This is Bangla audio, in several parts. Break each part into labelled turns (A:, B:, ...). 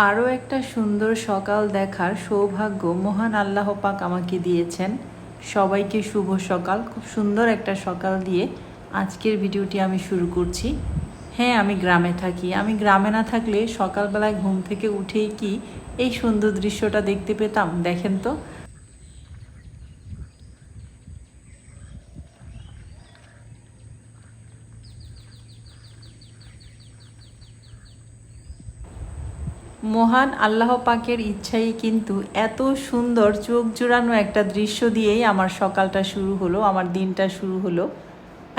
A: আরও একটা সুন্দর সকাল দেখার সৌভাগ্য মহান আল্লাহ পাক আমাকে দিয়েছেন। সবাইকে শুভ সকাল। খুব সুন্দর একটা সকাল দিয়ে আজকের ভিডিওটি আমি শুরু করছি। হ্যাঁ, আমি গ্রামে থাকি। আমি গ্রামে না থাকলে সকালবেলায় ঘুম থেকে উঠেই কি এই সুন্দর দৃশ্যটা দেখতে পেতাম? দেখেন তো। মহান আল্লাহ পাকের ইচ্ছাই কিন্তু এত সুন্দর চোখ জুড়ানো একটা দৃশ্য দিয়েই আমার সকালটা শুরু হলো, আমার দিনটা শুরু হলো।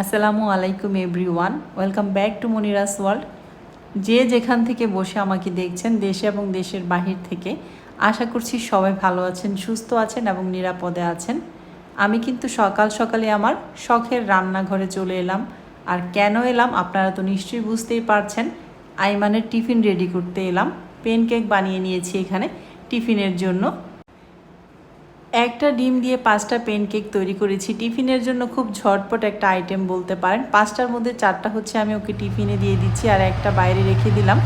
A: আসসালামু আলাইকুম everyone, welcome back to Monira's world. যে যেখান থেকে বসে আমাকে দেখছেন, দেশে এবং দেশের বাহির থেকে, আশা করছি সবাই ভালো আছেন, সুস্থ আছেন এবং নিরাপদে আছেন। আমি কিন্তু সকাল সকালে আমার শখের রান্নাঘরে চলে এলাম। আর কেন এলাম আপনারা তো নিশ্চয়ই বুঝতেই পারছেন। আইমানের টিফিন রেডি করতে এলাম। পেনকেক বানিয়ে নিয়েছি এখানে টিফিনের জন্য। একটা ডিম দিয়ে 5টা পেনকেক তৈরি করেছি টিফিনের জন্য। খুব ঝটপট একটা আইটেম বলতে পারেন। 5টার মধ্যে 4টা হচ্ছে আমি ওকে টিফিনে দিয়ে দিচ্ছি, আর একটা বাইরে রেখে দিলাম।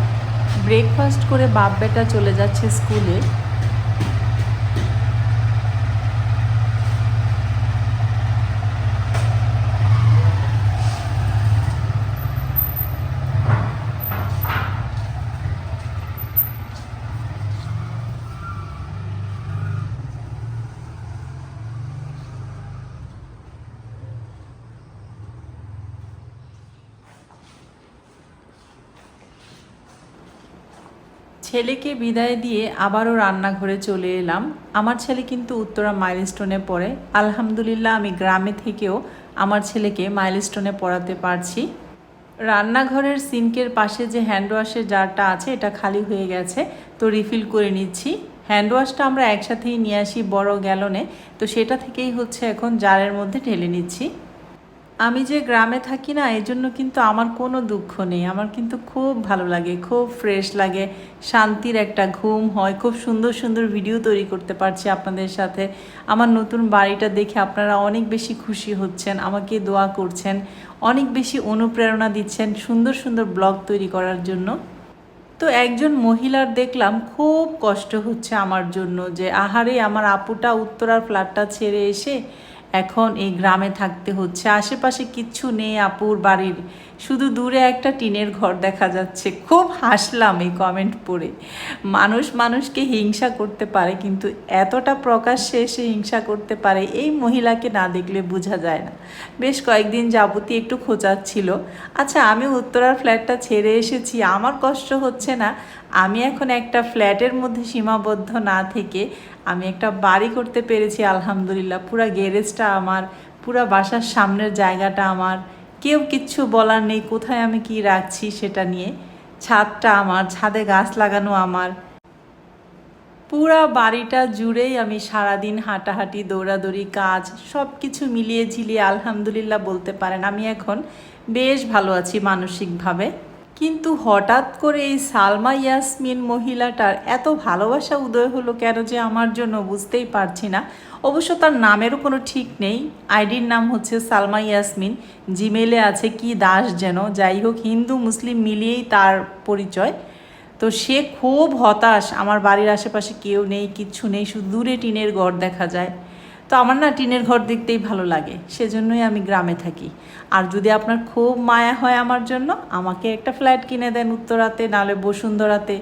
A: ব্রেকফাস্ট করে বাপ বেটা চলে যাচ্ছে স্কুলে। ছেলেকে বিদায় দিয়ে আবারও রান্নাঘরে চলে এলাম। আমার ছেলে কিন্তু উত্তরা মাইলস্টোনে পড়ে। আলহামদুলিল্লাহ, আমি গ্রামে থেকেও আমার ছেলেকে মাইলস্টোনে পড়াতে পারছি। রান্নাঘরের সিঙ্কের পাশে যে হ্যান্ড ওয়াশের জারটা আছে, এটা খালি হয়ে গেছে, তো রিফিল করে নিচ্ছি। হ্যান্ড ওয়াশটা আমরা একসাথেই নিয়ে আসি বড় গ্যালনে, তো সেটা থেকেই হচ্ছে এখন জারের মধ্যে ঢেলে নিচ্ছি। আমি যে গ্রামে থাকি না, এই জন্য কিন্তু আমার কোনো দুঃখ নেই। আমার কিন্তু খুব ভালো লাগে, খুব ফ্রেশ লাগে, শান্তির একটা ঘুম হয়। খুব সুন্দর সুন্দর ভিডিও তৈরি করতে পারছি আপনাদের সাথে। আমার নতুন বাড়িটা দেখে আপনারা অনেক বেশি খুশি হচ্ছেন, আমাকে দোয়া করছেন, অনেক বেশি অনুপ্রেরণা দিচ্ছেন সুন্দর সুন্দর ব্লগ তৈরি করার জন্য। তো একজন মহিলার দেখলাম খুব কষ্ট হচ্ছে আমার জন্য, যে আহারে আমার আপুটা উত্তরার ফ্ল্যাটটা ছেড়ে এসে এখন এই গ্রামে থাকতে হচ্ছে। আশেপাশে কিচ্ছু নেই আপুর বাড়ির, শুধু দূরে একটা টিনের ঘর দেখা যাচ্ছে। খুব হাসলাম এই কমেন্ট পড়ে। মানুষ মানুষকে হিংসা করতে পারে, কিন্তু এতটা প্রকাশ্যে এসে হিংসা করতে পারে এই মহিলাকে না দেখলে বোঝা যায় না। বেশ কয়েকদিন যাবতীয় একটু খোঁচাচ্ছিল। আচ্ছা, আমি উত্তরার ফ্ল্যাটটা ছেড়ে এসেছি, আমার কষ্ট হচ্ছে না। আমি এখন একটা ফ্ল্যাটের মধ্যে সীমাবদ্ধ না থেকে আমি একটা বাড়ি করতে পেরেছি আলহামদুলিল্লাহ। পুরা গ্যারেজটা আমার, পুরা বাসার সামনের জায়গাটা আমার, কেউ কিচ্ছু বলার নেই কোথায় আমি কি রাখছি সেটা নিয়ে। ছাদটা আমার, ছাদে গাছ লাগানো আমার। পুরা বাড়িটা জুড়েই আমি সারাদিন হাঁটাহাঁটি, দৌড়াদৌড়ি, কাজ সব কিছু মিলিয়ে ঝিলিয়ে আলহামদুলিল্লাহ বলতে পারেন আমি এখন বেশ ভালো আছি মানসিকভাবে। কিন্তু হঠাৎ করে এই সালমা ইয়াসমিন মহিলাটার এত ভালোবাসা উদয় হলো কেন যে আমার জন্য, বুঝতেই পারছি না। অবশ্য তার নামেরও কোনো ঠিক নেই। আইডির নাম হচ্ছে সালমা ইয়াসমিন, জিমেলে আছে কি দাস যেন, যাই হোক হিন্দু মুসলিম মিলিয়েই তার পরিচয়। তো সে খুব হতাশ, আমার বাড়ির আশেপাশে কেউ নেই, কিচ্ছু নেই, শুধু দূরে টিনের ঘর দেখা যায়। তো আমার না টিনের ঘর দেখতেই ভালো লাগে, সেজন্যই আমি গ্রামে থাকি। আর যদি আপনার খুব মায়া হয় আমার জন্য, আমাকে একটা ফ্ল্যাট কিনে দেন উত্তরাতে, নাহলে বসুন্ধরাতে।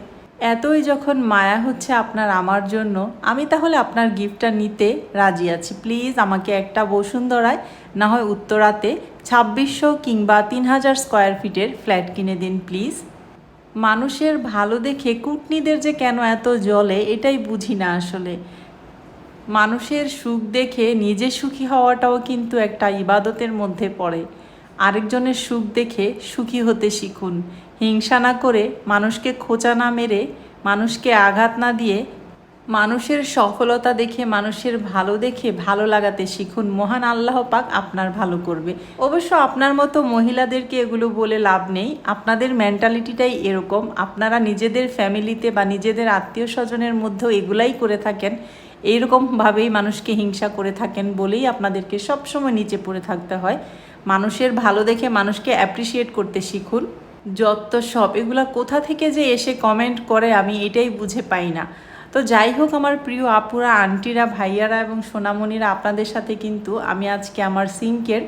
A: এতই যখন মায়া হচ্ছে আপনার আমার জন্য, আমি তাহলে আপনার গিফটটা নিতে রাজি আছি। প্লিজ আমাকে একটা বসুন্ধরায়, না হয় উত্তরাতে 2600 কিংবা 3000 স্কোয়ার ফিটের ফ্ল্যাট কিনে দিন প্লিজ। মানুষের ভালো দেখে কুটনিদের যে কেন এত জ্বলে, এটাই বুঝি না আসলে। মানুষের সুখ দেখে নিজে সুখী হওয়াটাও কিন্তু একটা ইবাদতের মধ্যে পড়ে। আরেকজনের সুখ দেখে সুখী হতে শিখুন। হিংসা না করে, মানুষকে খোঁচা না মেরে, মানুষকে আঘাত না দিয়ে, মানুষের সফলতা দেখে, মানুষের ভালো দেখে ভালো লাগাতে শিখুন। মহান আল্লাহ পাক আপনার ভালো করবে। অবশ্য আপনার মতো মহিলাদেরকে এগুলো বলে লাভ নেই, আপনাদের মেন্টালিটিটাই এরকম। আপনারা নিজেদের ফ্যামিলিতে বা নিজেদের আত্মীয় স্বজনের মধ্যেও এগুলাই করে থাকেন, এইরকমভাবেই মানুষকে হিংসা করে থাকেন বলেই আপনাদেরকে সবসময় নিচে পড়ে থাকতে হয়। মানুষের ভালো দেখে মানুষকে অ্যাপ্রিসিয়েট করতে শিখুন। যত সব এগুলা কোথা থেকে যে এসে কমেন্ট করে আমি এটাই বুঝে পাই না। তো যাই হোক, আমার প্রিয় আপুরা, আন্টিরা, ভাইয়ারা এবং সোনামণিরা, আপনাদের সাথে কিন্তু আমি আজকে আমার সিঙ্কের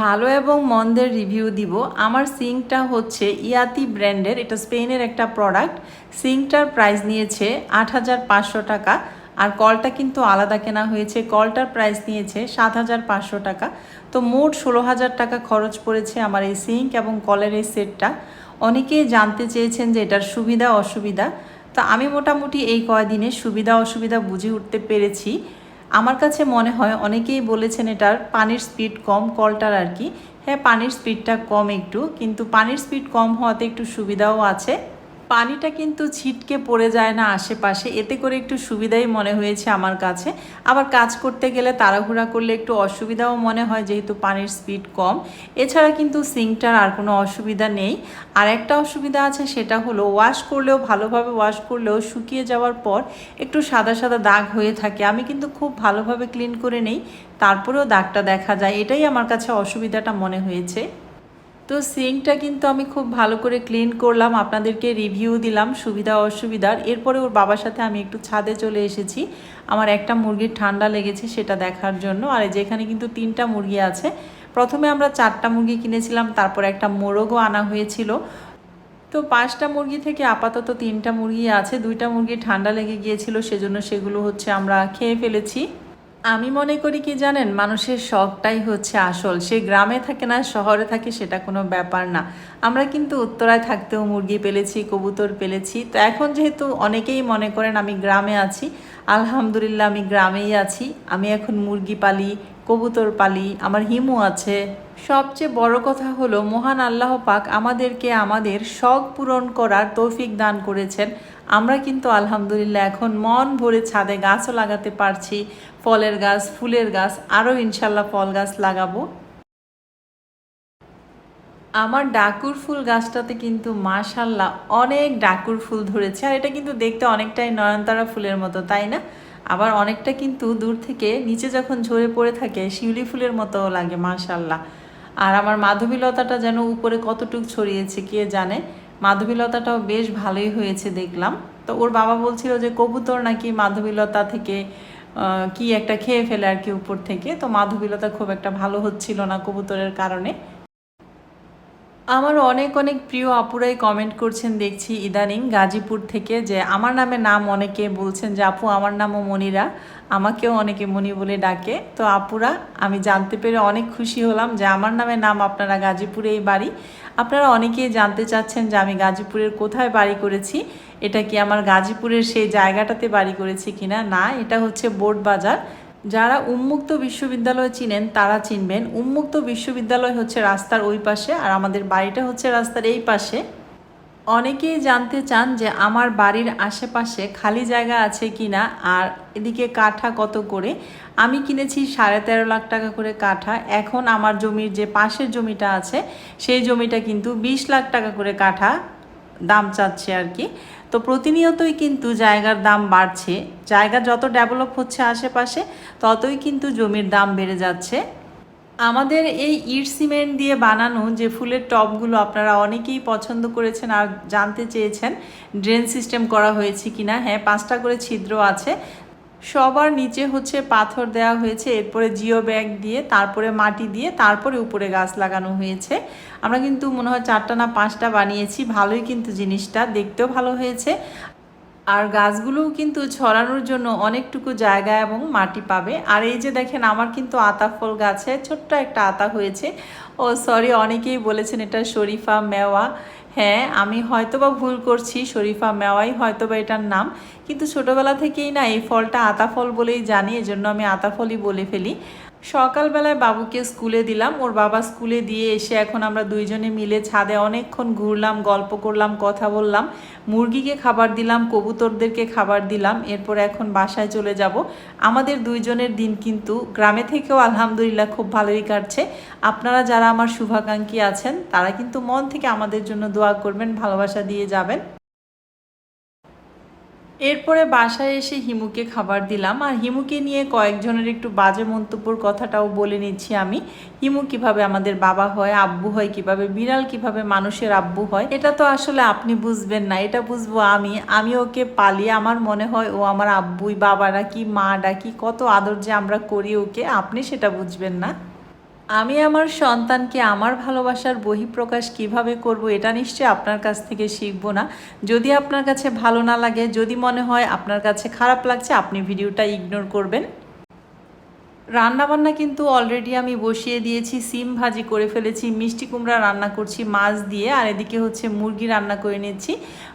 A: ভালো এবং মন্দের রিভিউ দিব। আমার সিঙ্কটা হচ্ছে ইয়াতি ব্র্যান্ডের, এটা স্পেনের একটা প্রোডাক্ট। সিঙ্কটার প্রাইস নিয়েছে ৮,৫০০ টাকা, আর কলটা কিন্তু আলাদা কেনা হয়েছে। কলটার প্রাইস নিয়েছে ৭,৫০০ টাকা। তো মোট ১৬,০০০ টাকা খরচ পড়েছে আমার এই সিঙ্ক এবং কলের এই সেটটা। অনেকেই জানতে চেয়েছেন যে এটার সুবিধা অসুবিধা। তো আমি মোটামুটি এই কয়দিনে সুবিধা অসুবিধা বুঝে উঠতে পেরেছি। আমার কাছে মনে হয় অনেকেই বলেছেন এটার পানির স্পিড কম, কলটার আর কি। হ্যাঁ, পানির স্পিডটা কম একটু, কিন্তু পানির স্পিড কম হওয়াতে একটু সুবিধাও আছে। পানিটা কিন্তু ছিটকে পড়ে যায় না আশেপাশে, এতে করে একটু সুবিধাই মনে হয়েছে আমার কাছে। আবার কাজ করতে গেলে তাড়াহুড়া করলে একটু অসুবিধাও মনে হয়, যেহেতু পানির স্পিড কম। এছাড়া কিন্তু সিঙ্কটার আর কোনো অসুবিধা নেই। আর একটা অসুবিধা আছে, সেটা হলো ওয়াশ করলেও, ভালোভাবে ওয়াশ করলেও শুকিয়ে যাওয়ার পর একটু সাদা সাদা দাগ হয়ে থাকে। আমি কিন্তু খুব ভালোভাবে ক্লিন করে নেই, তারপরেও দাগটা দেখা যায়। এটাই আমার কাছে অসুবিধাটা মনে হয়েছে। তো সিঙ্কটা কিন্তু আমি খুব ভালো করে ক্লিন করলাম, আপনাদেরকে রিভিউ দিলাম সুবিধা অসুবিধার। এরপরে ওর বাবার সাথে আমি একটু ছাদে চলে এসেছি, আমার একটা মুরগির ঠান্ডা লেগেছে সেটা দেখার জন্য। আর যেখানে কিন্তু 3টা মুরগি আছে। প্রথমে আমরা 4টা মুরগি কিনেছিলাম, তারপর একটা মোরগও আনা হয়েছিল। তো 5টা মুরগি থেকে আপাতত 3টা মুরগি আছে। 2টা মুরগি ঠান্ডা লেগে গিয়েছিল, সেজন্য সেগুলো হচ্ছে আমরা খেয়ে ফেলেছি। আমি মনে করি কি জানেন, মানুষের শখটাই হচ্ছে আসল। সে গ্রামে থাকে না শহরে থাকে সেটা কোনো ব্যাপার না। আমরা কিন্তু উত্তরায় থাকতেও মুরগি পেলেছি, কবুতর পেলেছি। তো এখন যেহেতু অনেকেই মনে করেন আমি গ্রামে আছি, আলহামদুলিল্লাহ আমি গ্রামেই আছি। আমি এখন মুরগি পালি, কবুতর পালি, আমার হিমু আছে। সবচেয়ে বড় কথা হলো, মহান আল্লাহ পাক আমাদেরকে আমাদের শখ পূরণ করার তৌফিক দান করেছেন। আমরা কিন্তু আলহামদুলিল্লাহ এখন মন ভরে ছাদে গাছও লাগাতে পারছি, ফলের গাছ, ফুলের গাছ, আরও ইনশাল্লাহ ফল গাছ লাগাবো। আমার ডাকুর ফুল গাছটাতে কিন্তু মাশাল্লাহ অনেক ডাকুর ফুল ধরেছে। আর এটা কিন্তু দেখতে অনেকটাই নয়নতারা ফুলের মতো, তাই না? আবার অনেকটা কিন্তু দূর থেকে নিচে যখন ঝরে পড়ে থাকে শিউলি ফুলের মতো লাগে, মাশাল্লাহ। আর আমার মাধবীলতাটা যেন উপরে কতটুক ছড়িয়েছে কে জানে। মাধবীলতাটাও বেশ ভালোই হয়েছে দেখলাম। তো ওর বাবা বলছিল যে কবুতর নাকি মাধবীলতা থেকে কি একটা খেয়ে ফেলে আর কি উপর থেকে। তো মাধবীলতা খুব একটা ভালো হচ্ছিল না কবুতরের কারণে। আমার অনেক অনেক প্রিয় আপুরাই কমেন্ট করছেন দেখছি ইদানিং গাজীপুর থেকে, যে আমার নামে নাম অনেকে বলছেন যে আপু আমার নামও মনিরা, আমাকেও অনেকে মনি বলে ডাকে। তো আপুরা, আমি জানতে পেরে অনেক খুশি হলাম যে আমার নামে নাম আপনারা গাজীপুরেই বাড়ি। আপনারা অনেকেই জানতে চাচ্ছেন যে আমি গাজীপুরের কোথায় বাড়ি করেছি, এটা কি আমার গাজীপুরের সেই জায়গাটাতে বাড়ি করেছি কিনা। না, এটা হচ্ছে বোর্ড বাজার। যারা উন্মুক্ত বিশ্ববিদ্যালয় চিনেন তারা চিনবেন। উন্মুক্ত বিশ্ববিদ্যালয় হচ্ছে রাস্তার ওই পাশে, আর আমাদের বাড়িটা হচ্ছে রাস্তার এই পাশে। অনেকেই জানতে চান যে আমার বাড়ির আশেপাশে খালি জায়গা আছে কিনা, আর এদিকে কাঠা কত করে। আমি কিনেছি 13.5 লাখ টাকা করে কাঠা। এখন আমার জমির যে পাশের জমিটা আছে, সেই জমিটা কিন্তু 20 লাখ টাকা করে কাঠা দাম চাচ্ছে আর কি। তো প্রতিনিয়তই কিন্তু জায়গার দাম বাড়ছে। জায়গা যত ডেভেলপ হচ্ছে আশেপাশে, ততই কিন্তু জমির দাম বেড়ে যাচ্ছে। আমাদের এই ইট সিমেন্ট দিয়ে বানানো যে ফুলের টবগুলো আপনারা অনেকেই পছন্দ করেছেন আর জানতে চেয়েছেন ড্রেন সিস্টেম করা হয়েছে কিনা। হ্যাঁ, 5টা করে ছিদ্র আছে। সবার নিচে হচ্ছে পাথর দেওয়া হয়েছে, এরপরে জিও ব্যাগ দিয়ে, তারপরে মাটি দিয়ে, তারপরে উপরে গাছ লাগানো হয়েছে। আমরা কিন্তু মনে হয় 4টা না 5টা বানিয়েছি। ভালোই কিন্তু জিনিসটা দেখতেও ভালো হয়েছে। আর গাছগুলোও কিন্তু ছড়ানোর জন্য অনেকটুকু জায়গা এবং মাটি পাবে। আর এই যে দেখেন, আমার কিন্তু আতা ফল গাছে ছোট্ট একটা আতা হয়েছে। ও সরি, অনেকেই বলেছেন এটা শরীফা মেওয়া। হ্যাঁ, আমি হয়তোবা ভুল করছি, শরীফা মেওয়াই হয়তোবা এটার নাম। কিন্তু ছোটোবেলা থেকেই না এই ফলটা আতা ফল বলেই জানি, এজন্য আমি আতা ফলই বলে ফেলি। সকালবেলায় বাবুকে স্কুলে দিলাম, ওর বাবা স্কুলে দিয়ে এসে এখন আমরা দুইজনে মিলে ছাদে অনেকক্ষণ ঘুরলাম, গল্প করলাম, কথা বললাম। মুরগিকে খাবার দিলাম, কবুতরদেরকে খাবার দিলাম। এরপর এখন বাসায় চলে যাব। আমাদের দুইজনের দিন কিন্তু গ্রামে থেকেও আলহামদুলিল্লাহ খুব ভালোই কাটছে। আপনারা যারা আমার শুভাকাঙ্ক্ষী আছেন তারা কিন্তু মন থেকে আমাদের জন্য দোয়া করবেন, ভালোবাসা দিয়ে যাবেন। এরপরে বাসায় এসে হিমুকে খাবার দিলাম, আর হিমুকে নিয়ে কয়েকজনের একটু বাজে মন্তব্যর কথাটাও বলে নিচ্ছি আমি। হিমু কিভাবে আমাদের বাবা হয়, আব্বু হয় কিভাবে, বিড়াল কিভাবে মানুষের আব্বু হয়, এটা তো আসলে আপনি বুঝবেন না, এটা বুঝবো আমি ওকে পালি, আমার মনে হয় ও আমার আব্বুই, বাবা ডাকি, মা ডাকি, কত আদর যে আমরা করি ওকে, আপনি সেটা বুঝবেন না। আমি আমার সন্তানকে আমার ভালোবাসার বহিঃপ্রকাশ কিভাবে করব, এটা নিশ্চয়ই আপনার কাছ থেকে শিখব না। যদি আপনার কাছে ভালো না লাগে, যদি মনে হয় আপনার কাছে খারাপ লাগছে, আপনি ভিডিওটা ইগনোর করবেন। রান্নাবান্না কিন্তু অলরেডি আমি বসিয়ে দিয়েছি, সিম ভাজি করে ফেলেছি, মিষ্টি কুমড়া রান্না করছি মাছ দিয়ে, আর এদিকে হচ্ছে মুরগি রান্না করে নিচ্ছি,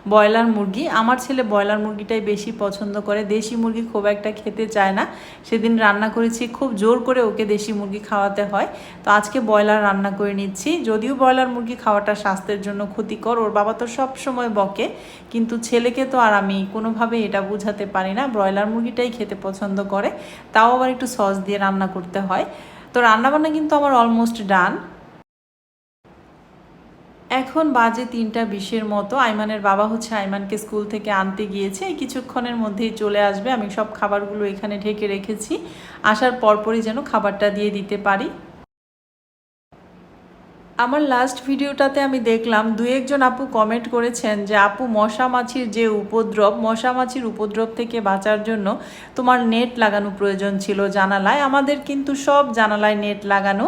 A: ব্রয়লার মুরগি। আমার ছেলে ব্রয়লার মুরগিটাই বেশি পছন্দ করে, দেশি মুরগি খুব একটা খেতে চায় না। সেদিন রান্না করেছি, খুব জোর করে ওকে দেশি মুরগি খাওয়াতে হয়, তো আজকে ব্রয়লার রান্না করে নিচ্ছি। যদিও ব্রয়লার মুরগি খাওয়াটা স্বাস্থ্যের জন্য ক্ষতিকর, ওর বাবা তো সব সময় বকে, কিন্তু ছেলেকে তো আর আমি কোনোভাবে এটা বোঝাতে পারি না, ব্রয়লার মুরগিটাই খেতে পছন্দ করে, তাও আবার একটু সস দিয়ে রান্না করতে হয়। তো রান্নাবান্না কিন্তু আমার অলমোস্ট ডান। এখন বাজে 3:20 মতো। আইমানের বাবা হচ্ছে আইমানকে স্কুল থেকে আনতে গিয়েছে, এই কিছুক্ষণের মধ্যেই চলে আসবে। আমি সব খাবারগুলো এখানে ঢেকে রেখেছি, আসার পরপরই যেন খাবারটা দিয়ে দিতে পারি। আমার লাস্ট ভিডিওটাতে আমি দেখলাম 2-1 জন আপু কমেন্ট করেছেন যে আপু মশা মাছির যে উপদ্রব, মশা মাছির উপদ্রব থেকে বাঁচার জন্য তোমার নেট লাগানো প্রয়োজন ছিল জানালায়। আমাদের কিন্তু সব জানালায় নেট লাগানো,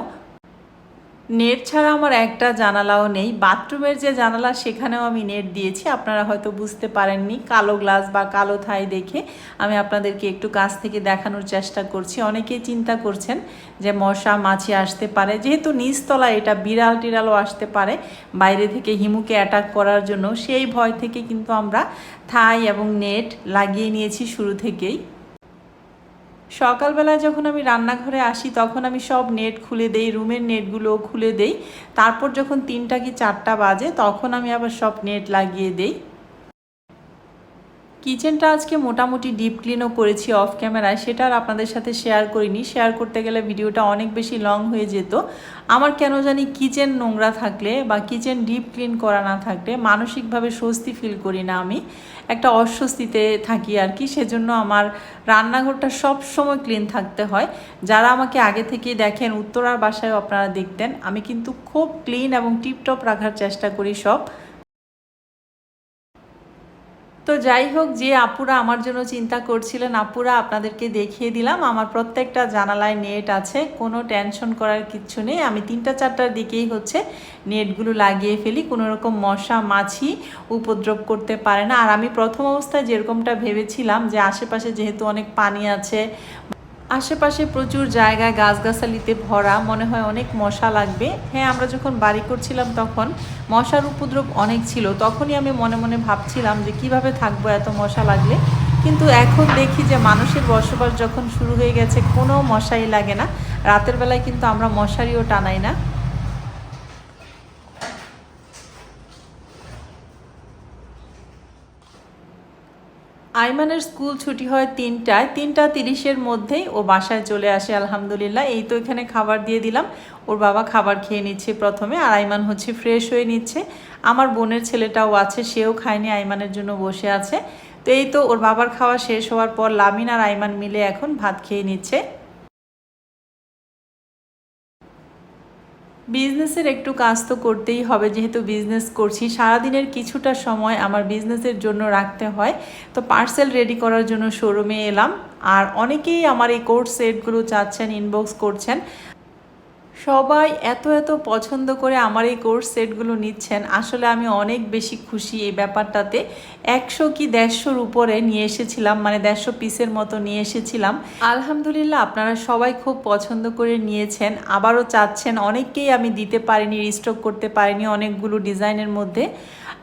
A: নেট ছাড়া আমার একটা জানালাও নেই। বাথরুমের যে জানালা সেখানেও আমি নেট দিয়েছি, আপনারা হয়তো বুঝতে পারেননি, কালো গ্লাস বা কালো থাই দেখে আমি আপনাদেরকে একটু কাছ থেকে দেখানোর চেষ্টা করছি। অনেকেই চিন্তা করছেন যে মশা মাছি আসতে পারে, যেহেতু নিচতলা, এটা বিড়াল টিড়ালও আসতে পারে বাইরে থেকে হিমুকে অ্যাটাক করার জন্য, সেই ভয় থেকে কিন্তু আমরা থাই এবং নেট লাগিয়ে নিয়েছি শুরু থেকেই। সকালবেলায় যখন আমি রান্নাঘরে আসি তখন আমি সব নেট খুলে দেই, রুমের নেটগুলোও খুলে দেই। তারপর যখন 3টা কি 4টা বাজে তখন আমি আবার সব নেট লাগিয়ে দেই। কিচেনটা আজকে মোটামুটি ডিপ ক্লিনও করেছি অফ ক্যামেরায়, সেটা আর আপনাদের সাথে শেয়ার করিনি, শেয়ার করতে গেলে ভিডিওটা অনেক বেশি লং হয়ে যেত। আমার কেন জানি কিচেন নোংরা থাকলে বা কিচেন ডিপ ক্লিন করা না থাকলে মানসিকভাবে স্বস্তি ফিল করি না, আমি একটা অস্বস্তিতে থাকি আর কি। সেজন্য আমার রান্নাঘরটা সব সময় ক্লিন থাকতে হয়। যারা আমাকে আগে থেকে দেখেন, উত্তরার বাসায় আপনারা দেখতেন, আমি কিন্তু খুব ক্লিন এবং টিপটপ রাখার চেষ্টা করি সব। তো যাই হোক, যে আপুরা আমার জন্য চিন্তা করছিলেন, আপুরা আপনাদেরকে দেখিয়ে দিলাম আমার প্রত্যেকটা জানালায় নেট আছে, কোনো টেনশন করার কিচ্ছু নেই। আমি 3টা-4টার দিকেই হচ্ছে নেটগুলো লাগিয়ে ফেলি, কোনো রকম মশা মাছি উপদ্রব করতে পারে না। আর আমি প্রথম অবস্থায় যেরকমটা ভেবেছিলাম যে আশেপাশে যেহেতু অনেক পানি আছে, আশেপাশে প্রচুর জায়গায় গাছগাছালিতে ভরা, মনে হয় অনেক মশা লাগবে। হ্যাঁ, আমরা যখন বাড়ি করছিলাম তখন মশার উপদ্রব অনেক ছিল, তখনই আমি মনে মনে ভাবছিলাম যে কিভাবে থাকবো এত মশা লাগলে। কিন্তু এখন দেখি যে মানুষের বসবাস যখন শুরু হয়ে গেছে, কোনো মশাই লাগে না। রাতের বেলায় কিন্তু আমরা মশারিও টানাই না। আইমানের স্কুল ছুটি হয় 3টায়, 3টা 30-এর মধ্যেই ও বাসায় চলে আসে আলহামদুলিল্লাহ। এই তো এখানে খাবার দিয়ে দিলাম, ওর বাবা খাবার খেয়ে নিচ্ছে প্রথমে, আর আইমান হচ্ছে ফ্রেশ হয়ে নিচ্ছে। আমার বোনের ছেলেটাও আছে, সেও খায়নি, আইমানের জন্য বসে আছে। তো এই তো ওর বাবার খাওয়া শেষ হওয়ার পর লামিন আর আইমান মিলে এখন ভাত খেয়ে নিচ্ছে। বিজনেসের একটু কাজ তো করতেই হবে, যেহেতু বিজনেস করছি, সারাদিনের কিছুটা সময় আমার বিজনেসের জন্য রাখতে হয়। তো পার্সেল রেডি করার জন্য শোরুমে এলাম, আর অনেকেই আমার এই কোট সেটগুলো চাচ্ছেন, ইনবক্স করছেন। সবাই এত এত পছন্দ করে আমার এই কোর্স সেটগুলো নিচ্ছেন, আসলে আমি অনেক বেশি খুশি এই ব্যাপারটাতে। 100 কি 150-র উপরে নিয়ে এসেছিলাম, মানে 150 পিসের মতো নিয়ে এসেছিলাম। আলহামদুলিল্লাহ আপনারা সবাই খুব পছন্দ করে নিয়েছেন, আবারও চাচ্ছেন। অনেককেই আমি দিতে পারিনি, রিস্টক করতে পারিনি অনেকগুলো ডিজাইনের মধ্যে।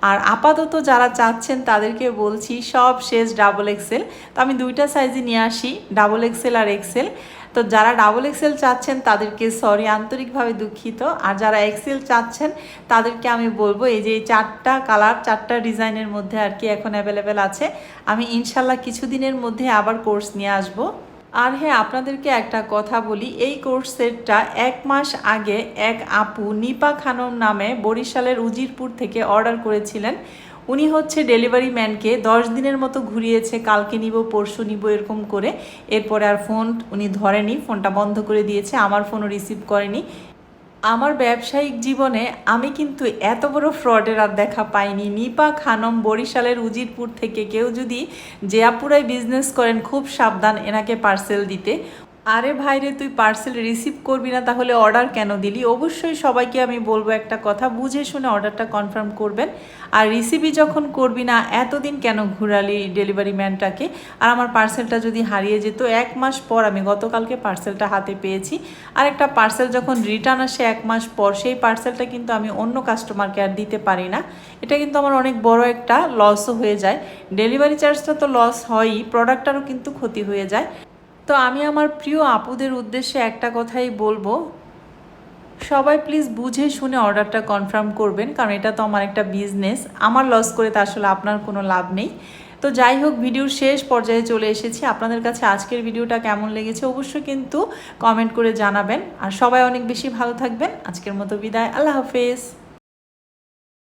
A: আর আপাতত যারা চাচ্ছেন তাদেরকে বলছি সব শেষ ডাবল এক্সেল। তো আমি 2টা সাইজে নিয়ে আসি, ডাবল এক্সেল আর এক্সেল। তো যারা ডাবল এক্সেল চাচ্ছেন তাদেরকে সরি, আন্তরিকভাবে দুঃখিত। আর যারা এক্সেল চাচ্ছেন তাদেরকে আমি বলবো এই যে 4টা কালার 4টা ডিজাইনের মধ্যে আর কি এখন অ্যাভেলেবেল আছে। আমি ইনশাল্লাহ কিছুদিনের মধ্যে আবার কোর্স নিয়ে আসবো। আর হ্যাঁ, আপনাদেরকে একটা কথা বলি, এই কোর্স সেটটা 1 মাস আগে এক আপু নিপা খানম নামে বরিশালের উজিরপুর থেকে অর্ডার করেছিলেন। উনি হচ্ছে ডেলিভারি ম্যানকে 10 দিনের মতো ঘুরিয়েছে, কালকে নিব পরশু নিব এরকম করে। এরপরে আর ফোন উনি ধরেনি, ফোনটা বন্ধ করে দিয়েছে, আমার ফোনও রিসিভ করেনি। আমার ব্যবসায়িক জীবনে আমি কিন্তু এত বড় ফ্রডের আর দেখা পাইনি। নিপা খানম বরিশালের উজিরপুর থেকে কেউ যদি জিয়াপুরায় বিজনেস করেন খুব সাবধান এনাকে পার্সেল দিতে। আরে ভাইরে, তুই পার্সেল রিসিভ করবি না তাহলে অর্ডার কেন দিলি? অবশ্যই সবাইকে আমি বলবো একটা কথা, বুঝে শুনে অর্ডারটা কনফার্ম করবেন। আর রিসিভই যখন করবি না, এতদিন কেন ঘুরালি ডেলিভারি ম্যানটাকে? আর আমার পার্সেলটা যদি হারিয়ে যেত, 1 মাস পর আমি গতকালকে পার্সেলটা হাতে পেয়েছি। আর একটা পার্সেল যখন রিটার্ন আসে 1 মাস পর, সেই পার্সেলটা কিন্তু আমি অন্য কাস্টমারকে আর দিতে পারি না। এটা কিন্তু আমার অনেক বড় একটা লসও হয়ে যায়। ডেলিভারি চার্জটা তো লস হয়ই, প্রোডাক্টটারও কিন্তু ক্ষতি হয়ে যায়। তো আমি আমার প্রিয় আপুদের উদ্দেশ্যে একটা কথাই বলবো, সবাই প্লিজ বুঝে শুনে অর্ডারটা কনফার্ম করবেন, কারণ এটা তো আমার একটা বিজনেস। আমার লস করে তো আসলে আপনার কোনো লাভ নেই। তো যাই হোক, ভিডিওর শেষ পর্যায়ে চলে এসেছি। আপনাদের কাছে আজকের ভিডিওটা কেমন লেগেছে অবশ্যই কিন্তু কমেন্ট করে জানাবেন। আর সবাই অনেক বেশি ভালো থাকবেন। আজকের মতো বিদায়, আল্লাহ হাফেজ।